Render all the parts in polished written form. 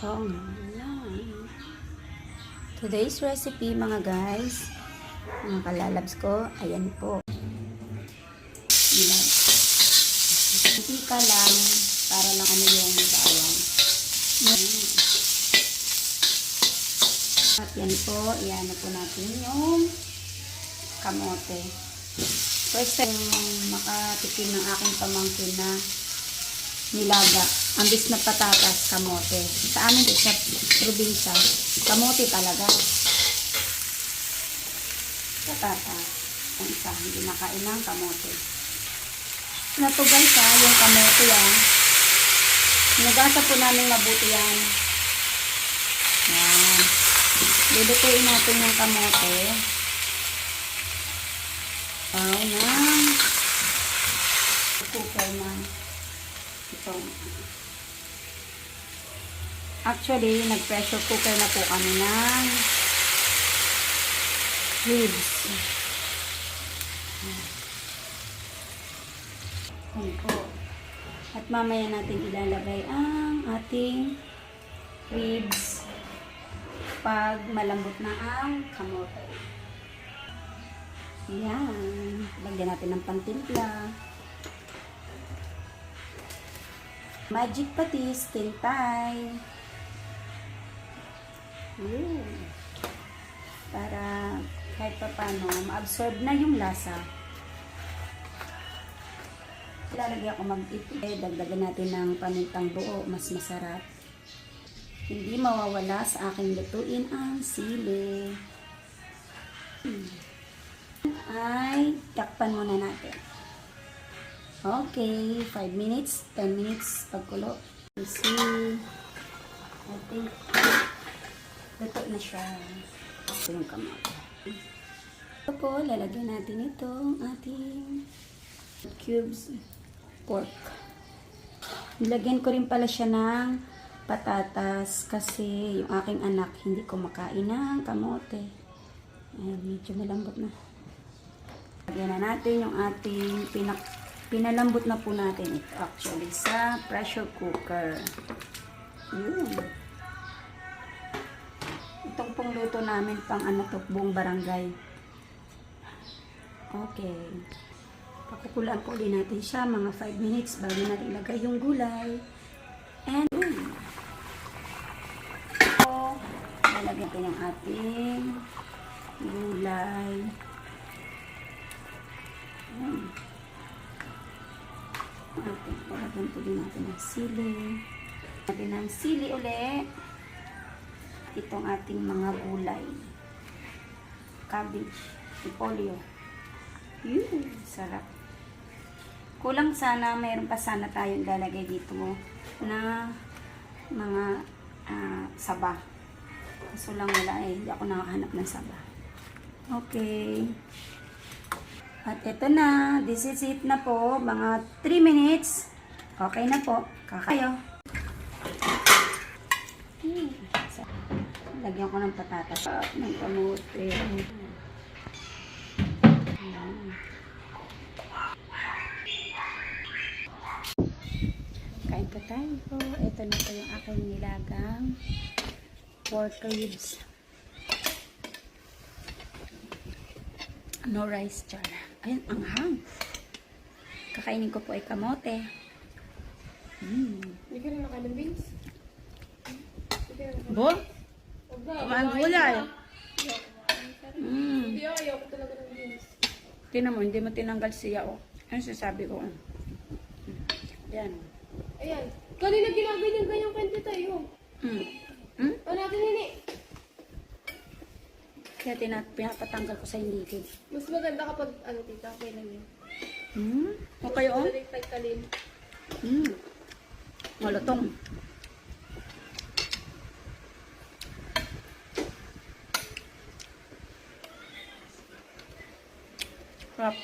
Oh, today's recipe mga guys, mga kalalabs ko, ayan po. Mantika lang, para lang ano yung bawang. At yan po, iyan po natin yung kamote. First time makatikim ng aking pamangkin na nilaga. Ambis na patatas, kamote. Sa amin din sa probinsya, kamote talaga. Patatas. Ang isa, hindi nakain ng kamote. Ito guys yung kamote Nagasa po namin mabuti yan. Yan. Lulutuin natin yung kamote. Ng cooker na ito. Actually, nag-pressure cooker na po kami ng ribs. Ayan po. At mamaya natin ilalagay ang ating ribs pag malambot na ang kamote. Ayan. Lagyan natin ng pantimpla. Magic patis, tintay. Para kahit pa paano, ma-absorb na yung lasa. Ilalagay ako dagdagan natin ng panintang buo, mas masarap. Hindi mawawala sa aking lutuin ang sili. Ay, takpan muna natin. Okay, 5 minutes, 10 minutes pagkulo. You see, I think luto na siya. Ito yung kamote. Ito po, lalagyan natin itong ating cubes pork. Nilagyan ko rin pala siya ng patatas kasi yung aking anak hindi kumakain ng kamote. Ayan, medyo malambot na. Lagyan na natin yung ating pinalambot na po natin ito actually sa pressure cooker. Itong pong luto namin pang buong barangay. Okay. Pakukulaan po ulit natin siya mga 5 minutes bago natin ilagay yung gulay. And lalagyan ko yung ating gulay. Lagyan po din natin ng sili. Lagyan ng sili ulit. Itong ating mga gulay. Cabbage. Repolyo. Sarap. Kulang sana, mayroon pa sana tayong lalagay dito na mga saba. Kaso lang wala hindi ako nakahanap ng saba. Okay. At ito na, this is it na po, mga 3 minutes. Okay na po, kakayo. Lagyan ko ng patatas, ng kamote. Kain po tayo. Ito na po yung aking nilagang pork ribs. No rice jar. Ayan, anghang. Kakainin ko po ay kamote. Hindi ka rin nakain ng beans? Bo? Kumain gulay. Hindi, ayaw ko talaga ng beans. Tinan mo, hindi mo tinanggal siya. Ano sasabi ko? Yan. Ayan. Kanina ginaganyan kente tayo. Ano natin nini? Kaya pinapatanggal ko sa inigid. Mas maganda kapag, tita, okay lang yun. Okay, oh. Tagkalin. Malutong. Crap.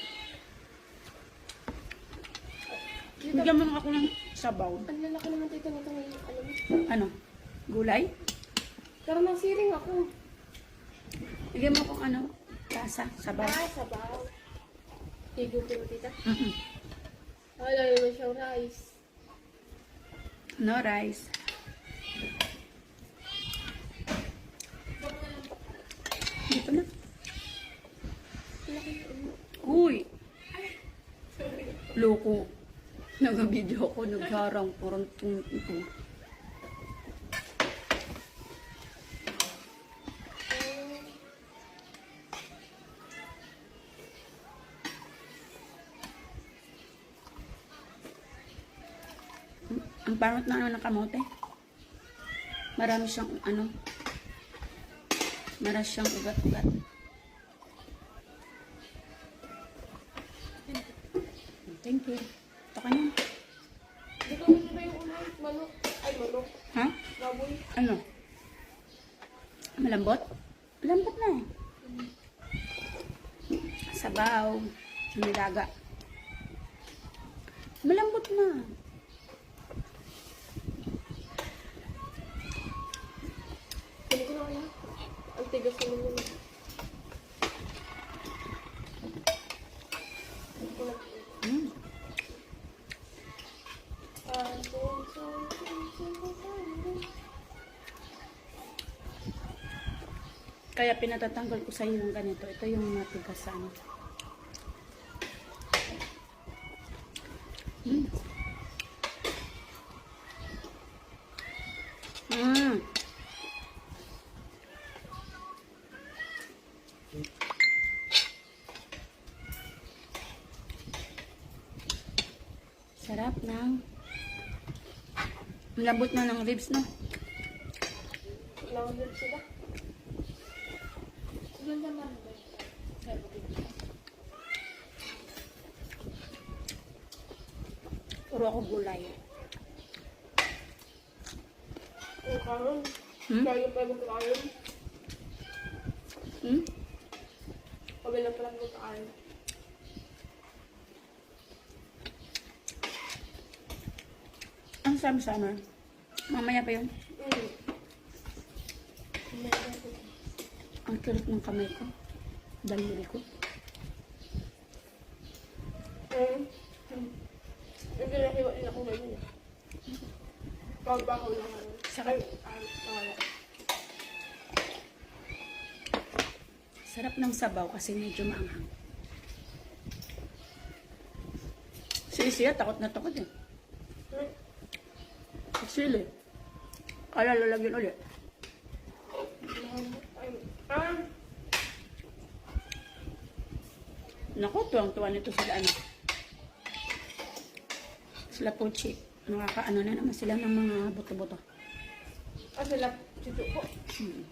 Bigyan mo lang ako ng sabaw. Ang lalaki naman tita nito ngayon. Ano? Gulay? Pero nasiring ako. Bigyan mo akong tasa, sabaw. Sabaw. Higo ko tita. Mm-hmm. Wala naman siyang rice. No rice. Loko. Nag-video ako, nagharang, parang ito. Ang pangit na ano ng kamote. Marami siyang ano. Marami siyang ugat-ugat. Thank you. Ito ka niya. Dito mo na yung unang manok. Ay, manok. Ha? Baboy. Ano? Malambot? Malambot na eh. Sabaw. Nilaga. Malambot na. Hindi ko na kaya. Ang tigas naman yun. Mm. Kaya pinatatanggal ko sa iyo yung ganito. Ito yung matigasan. Mm. Mm. Sarap ng lambot na ng ribs, no? Lang din sila. Doon naman ba? Puro ako gulay. Ang karon. Hmm? Kaya pa yung karon. Hmm? Kabila pa lang yung karon. Ang sama-sama. Mamaya pa yun. Ang kirot ng kamay ko. Daliri ko. Hindi na hiwa nila kung ganyan. Pagbaho lang ano. Sakit. Ay. Sarap ng sabaw kasi medyo maanghang. Si Isia, takot na takot eh. Sili. Kaya lalagyan ulit. Naku, tuwang-tuwa nito sila ano. Sila Puchi. Nakakaano na naman sila ng mga buto-buto. Sila sito ko. Hmm.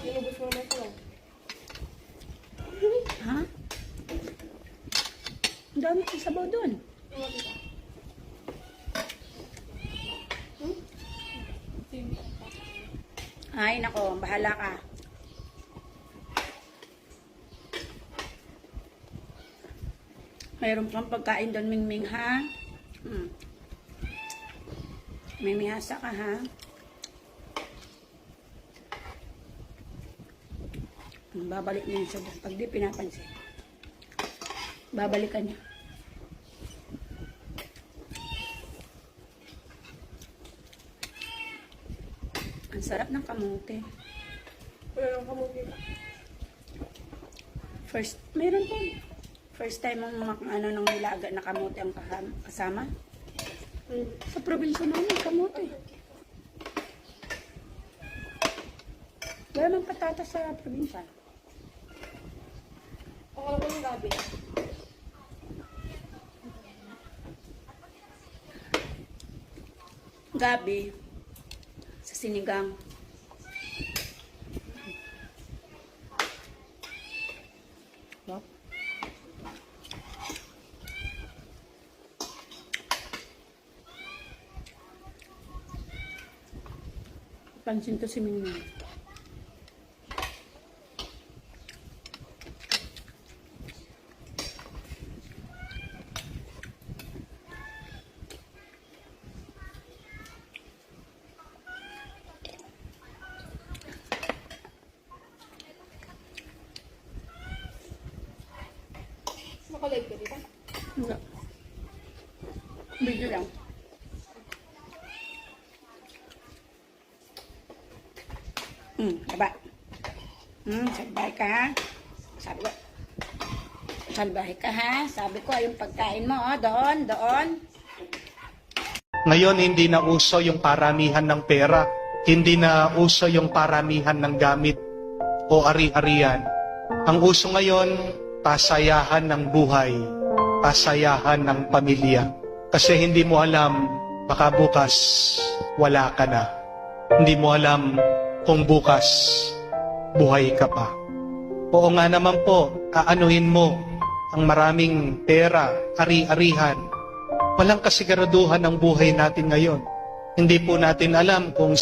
Inubos mo naman ito. Ha? Ang dami kong sabaw doon. Ay, nako, bahala ka. Mayroon kang pagkain doon, Mingming, ha? Hmm. May mihasa ka, ha? Babalik niya siya doon. Pag di pinapansin. Babalikan niya. Ang sarap ng kamote. Wala lang kamuti. Meron po. First time mong ano ng nilaga na kamote ang kasama. Sa probinsya namin, kamote. Wala mang patatas sa probinsya. Ako lang yung gabi. Gabi. Sa sinigang. Wow. Pansin to si Mingming. Nakalive ka dito? Hindi. Video lang. Diba? Salbahe ka ha. Sabi ko. Salbahe ka ha. Sabi ko, yung pagkain mo, oh, doon. Ngayon, hindi na uso yung paramihan ng pera. Hindi na uso yung paramihan ng gamit o ari-arian. Ang uso ngayon, pasayahan ng buhay, pasayahan ng pamilya. Kasi hindi mo alam, baka bukas wala ka na. Hindi mo alam kung bukas buhay ka pa. Oo nga naman po, aanuhin mo ang maraming pera, ari-arihan. Walang kasiguraduhan ng buhay natin ngayon. Hindi po natin alam kung